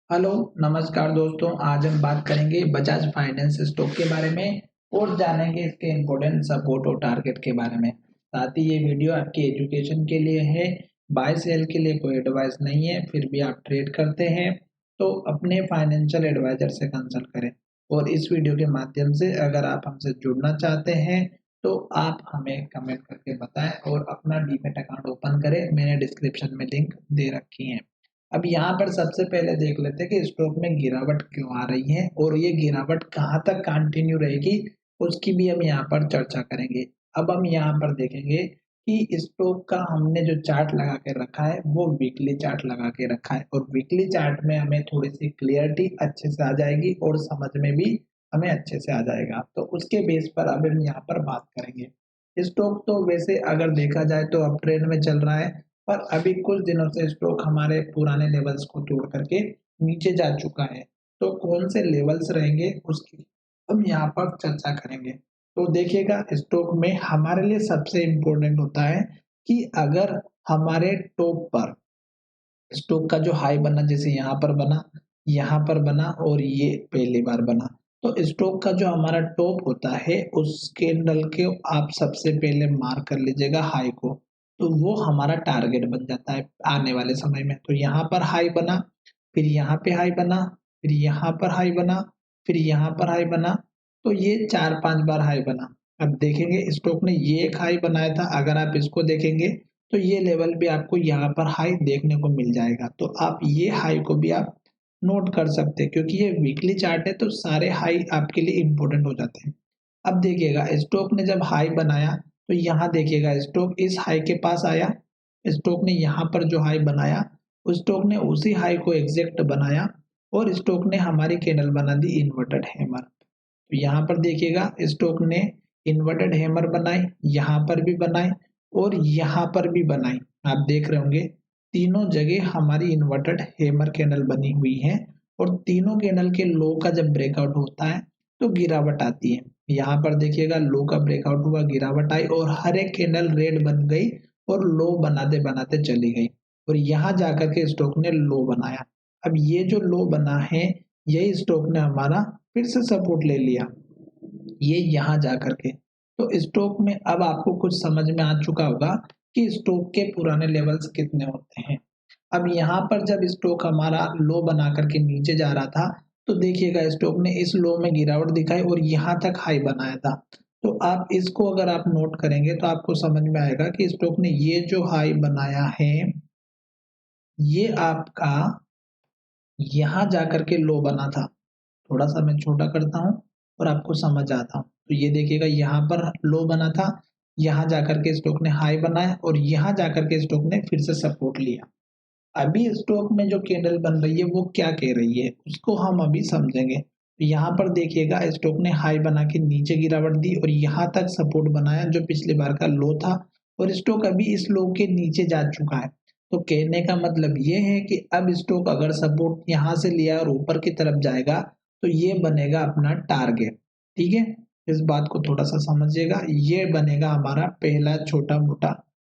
Hello, नमस्कार दोस्तों। आज हम बात करेंगे बजाज फाइनेंस स्टॉक के बारे में और जानेंगे इसके इम्पोर्टेंट सपोर्ट और टारगेट के बारे में। साथ ही ये वीडियो आपकी एजुकेशन के लिए है, बाय सेल के लिए कोई एडवाइस नहीं है। फिर भी आप ट्रेड करते हैं तो अपने फाइनेंशियल एडवाइजर से कंसल्ट करें। और इस वीडियो के माध्यम से अगर आप हमसे जुड़ना चाहते हैं तो आप हमें कमेंट करके बताएं और अपना डीमैट अकाउंट ओपन करें। मैंने डिस्क्रिप्शन में लिंक दे रखी है। अब यहाँ पर सबसे पहले देख लेते हैं कि स्टॉक में गिरावट क्यों आ रही है और ये गिरावट कहाँ तक कंटिन्यू रहेगी, उसकी भी हम यहाँ पर चर्चा करेंगे। अब हम यहाँ पर देखेंगे कि स्टॉक का हमने जो चार्ट लगा के रखा है वो वीकली चार्ट लगा के रखा है और वीकली चार्ट में हमें थोड़ी सी क्लियरिटी अच्छे से आ जाएगी और समझ में भी हमें अच्छे से आ जाएगा। तो उसके बेस पर अब हम यहाँ पर बात करेंगे। स्टॉक तो वैसे अगर देखा जाए तो अप ट्रेंड में चल रहा है, पर अभी कुछ दिनों से स्टॉक हमारे पुराने लेवल्स को तोड़ करके नीचे जा चुका है। तो कौन से लेवल्स रहेंगे उसकी हम यहाँ पर चर्चा करेंगे। तो देखिएगा, स्टॉक में हमारे लिए सबसे इम्पोर्टेंट होता है कि अगर हमारे टॉप पर स्टॉक का जो हाई बना, जैसे यहाँ पर बना और ये पहली बार बना, तो स्टॉक का जो हमारा टॉप होता है उस कैंडल के आप सबसे पहले मार्क कर लीजिएगा हाई को। तो वो हमारा टारगेट बन जाता है आने वाले समय में। तो यहाँ पर हाई बना, फिर यहाँ पे हाई बना, फिर यहाँ पर हाई बना, फिर यहाँ पर हाई बना। तो ये 4-5 बार हाई बना। अब देखेंगे स्टॉक ने ये एक हाई बनाया था, अगर आप इसको देखेंगे तो ये लेवल भी आपको यहाँ पर हाई देखने को मिल जाएगा। तो आप ये हाई को भी आप नोट कर सकते हैं, क्योंकि ये वीकली चार्ट है तो सारे हाई आपके लिए इम्पोर्टेंट हो जाते हैं। अब देखिएगा, स्टॉक ने जब हाई बनाया तो यहाँ देखिएगा स्टॉक इस हाई के पास आया। स्टॉक ने यहाँ पर जो हाई बनाया, उस स्टॉक ने उसी हाई को एग्जैक्ट बनाया और स्टॉक ने हमारी कैंडल बना दी इन्वर्टेड हैमर। तो यहाँ पर देखिएगा स्टॉक ने इन्वर्टेड हैमर बनाई, यहाँ पर भी बनाई और यहाँ पर भी बनाई। आप देख रहे होंगे तीनों जगह हमारी इन्वर्टेड हैमर कैंडल बनी हुई है और तीनों कैंडल के लो का जब ब्रेकआउट होता है तो गिरावट आती है। यहाँ पर देखिएगा लो का ब्रेकआउट हुआ, गिरावट आई और हर एक कैंडल रेड बन गई और लो बनाते बनाते चली गई और यहाँ जाकर के स्टॉक ने लो बनाया। अब ये जो लो बना है यही स्टॉक ने हमारा फिर से सपोर्ट ले लिया, ये यहाँ जा करके। तो स्टॉक में अब आपको कुछ समझ में आ चुका होगा कि स्टॉक के पुराने लेवल्स कितने होते हैं। अब यहाँ पर जब स्टॉक हमारा लो बना करके नीचे जा रहा था तो देखिएगा स्टॉक ने इस लो में गिरावट दिखाई और यहाँ तक हाई बनाया था। तो आप इसको अगर आप नोट करेंगे तो आपको समझ में आएगा कि स्टॉक ने ये जो हाई बनाया है ये आपका यहाँ जाकर के लो बना था। थोड़ा सा मैं छोटा करता हूँ और आपको समझ आता हूँ। तो ये देखिएगा यहाँ पर लो बना था, यहाँ जाकर के स्टॉक ने हाई बनाया और यहाँ जाकर के स्टॉक ने फिर से सपोर्ट लिया। अभी स्टॉक में जो कैंडल बन रही है वो क्या कह रही है उसको हम अभी समझेंगे। तो यहाँ पर देखिएगा स्टॉक ने हाई बना के नीचे गिरावट दी और यहाँ तक सपोर्ट बनाया जो पिछली बार का लो था और स्टॉक अभी इस लो के नीचे जा चुका है। तो कहने का मतलब ये है कि अब स्टॉक अगर सपोर्ट यहाँ से लिया और ऊपर की तरफ जाएगा तो ये बनेगा अपना टारगेट। ठीक है, इस बात को थोड़ा सा समझिएगा, ये बनेगा हमारा पहला छोटा मोटा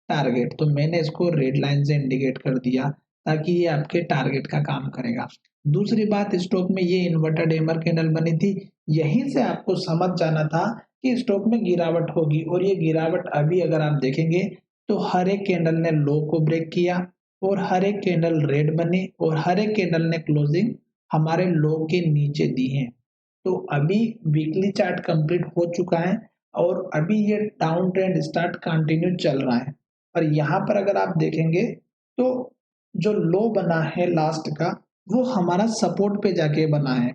टारगेट। तो मैंने इसको रेड लाइन से इंडिकेट कर दिया ताकि ये आपके टारगेट का काम करेगा। दूसरी बात, स्टॉक में ये इन्वर्टेड हैमर कैंडल बनी थी, यहीं से आपको समझ जाना था कि स्टॉक में गिरावट होगी और ये गिरावट अभी अगर आप देखेंगे तो हर एक कैंडल ने लो को ब्रेक किया और हर एक कैंडल रेड बनी और हर एक कैंडल ने क्लोजिंग हमारे लो के नीचे दी है। तो अभी वीकली चार्ट कंप्लीट हो चुका है और अभी ये डाउन ट्रेंड स्टार्ट कंटिन्यू चल रहा है। और यहाँ पर अगर आप देखेंगे तो जो लो बना है लास्ट का वो हमारा सपोर्ट पे जाके बना है।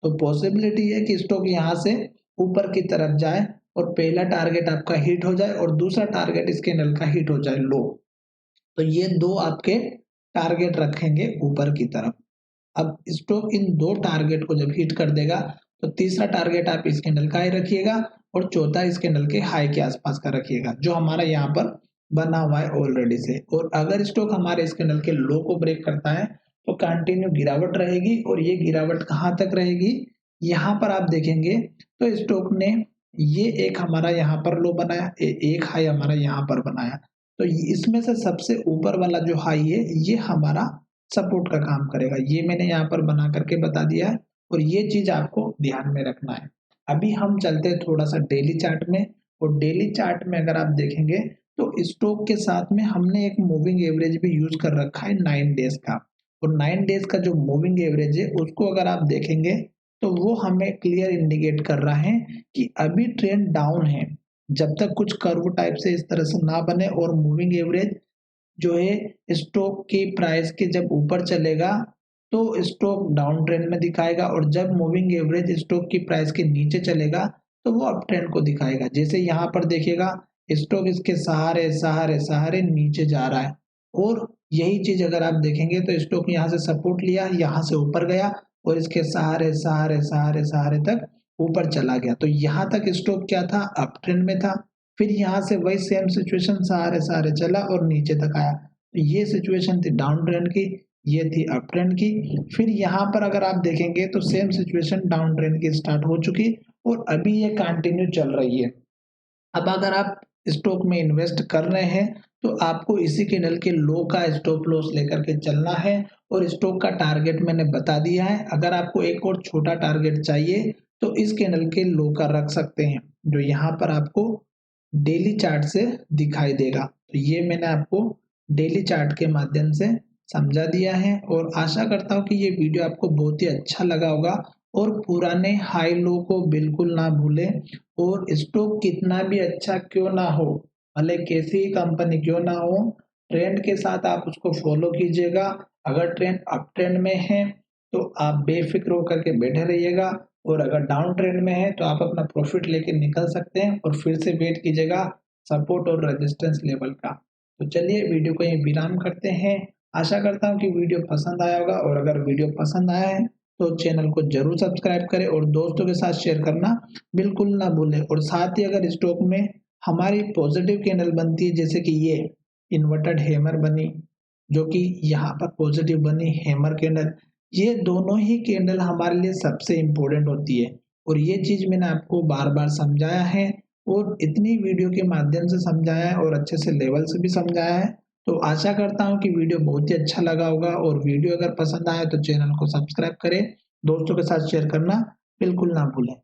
तो पॉसिबिलिटी है कि स्टॉक यहाँ से ऊपर की तरफ जाए और पहला टारगेट आपका हिट हो जाए और दूसरा टारगेट इस कैंडल का हिट हो जाए लो। तो ये दो आपके टारगेट रखेंगे ऊपर की तरफ। अब स्टॉक इन दो टारगेट को जब हिट कर देगा तो तीसरा टारगेट आप इस कैंडल का ही रखिएगा और चौथा इस कैंडल के हाई के आसपास का रखिएगा जो हमारा यहाँ पर बना हुआ है ऑलरेडी से। और अगर स्टॉक हमारे इस कैंडल के लो को ब्रेक करता है तो कंटिन्यू गिरावट रहेगी और ये गिरावट कहाँ तक रहेगी, यहाँ पर आप देखेंगे तो स्टॉक ने ये एक हमारा यहाँ पर लो बनाया, एक हाई हमारा यहाँ पर बनाया। तो इसमें से सबसे ऊपर वाला जो हाई है ये हमारा सपोर्ट का काम करेगा। ये मैंने यहाँ पर बना करके बता दिया है और ये चीज आपको ध्यान में रखना है। अभी हम चलते हैं थोड़ा सा डेली चार्ट में, और डेली चार्ट में अगर आप देखेंगे तो स्टॉक के साथ में हमने एक मूविंग एवरेज भी यूज कर रखा है 9 डेज का, और 9 डेज का जो मूविंग एवरेज है उसको अगर आप देखेंगे तो वो हमें क्लियर इंडिकेट कर रहा है कि अभी ट्रेंड डाउन है। जब तक कुछ कर्व टाइप से इस तरह से ना बने और मूविंग एवरेज जो है स्टॉक की प्राइस के जब ऊपर चलेगा तो स्टॉक डाउन ट्रेंड में दिखाएगा, और जब मूविंग एवरेज स्टॉक की प्राइस के नीचे चलेगा तो वो अप ट्रेंड को दिखाएगा। जैसे यहाँ पर देखिएगा स्टॉक इसके सहारे सहारे सहारे नीचे जा रहा है, और यही चीज अगर आप देखेंगे तो स्टॉक यहाँ से सपोर्ट लिया, यहाँ से ऊपर गया और इसके सहारे सहारे सहारे सहारे तक ऊपर चला गया। तो यहाँ तक स्टॉक क्या था, अप ट्रेंड में था। फिर यहाँ से वही सेम सिचुएशन सहारे सहारे चला और नीचे तक आया। तो ये सिचुएशन थी डाउन ट्रेंड की, ये थी अप ट्रेंड की। फिर यहाँ पर अगर आप देखेंगे तो सेम सिचुएशन डाउन ट्रेंड की स्टार्ट हो चुकी और अभी ये कंटिन्यू चल रही है। अब अगर आप स्टॉक में इन्वेस्ट कर रहे हैं तो आपको इसी कैंडल के लो का स्टॉप लॉस लेकर के चलना है, और स्टॉक का टारगेट मैंने बता दिया है। अगर आपको एक और छोटा टारगेट चाहिए तो इस कैंडल के लो का रख सकते हैं, जो यहाँ पर आपको डेली चार्ट से दिखाई देगा। तो ये मैंने आपको डेली चार्ट के माध्यम से समझा दिया है, और आशा करता हूँ कि ये वीडियो आपको बहुत ही अच्छा लगा होगा। और पुराने हाई लो को बिल्कुल ना भूलें, और स्टॉक कितना भी अच्छा क्यों ना हो, भले कैसी ही कंपनी क्यों ना हो, ट्रेंड के साथ आप उसको फॉलो कीजिएगा। अगर ट्रेंड अप ट्रेंड में है तो आप बेफिक्र होकर के बैठे रहिएगा, और अगर डाउन ट्रेंड में है तो आप अपना प्रॉफिट लेके निकल सकते हैं, और फिर से वेट कीजिएगा सपोर्ट और रेजिस्टेंस लेवल का। तो चलिए वीडियो को यहीं विराम करते हैं। आशा करता हूँ कि वीडियो पसंद आया होगा, और अगर वीडियो पसंद आया है तो चैनल को जरूर सब्सक्राइब करें और दोस्तों के साथ शेयर करना बिल्कुल ना भूलें। और साथ ही अगर स्टॉक में हमारी पॉजिटिव कैंडल बनती है, जैसे कि ये इन्वर्टेड हैमर बनी, जो कि यहाँ पर पॉजिटिव बनी हैमर कैंडल, ये दोनों ही कैंडल हमारे लिए सबसे इम्पोर्टेंट होती है। और ये चीज मैंने आपको बार बार समझाया है, और इतनी वीडियो के माध्यम से समझाया है और अच्छे से लेवल से भी समझाया है। तो आशा करता हूँ कि वीडियो बहुत ही अच्छा लगा होगा, और वीडियो अगर पसंद आए तो चैनल को सब्सक्राइब करें, दोस्तों के साथ शेयर करना बिल्कुल ना भूलें।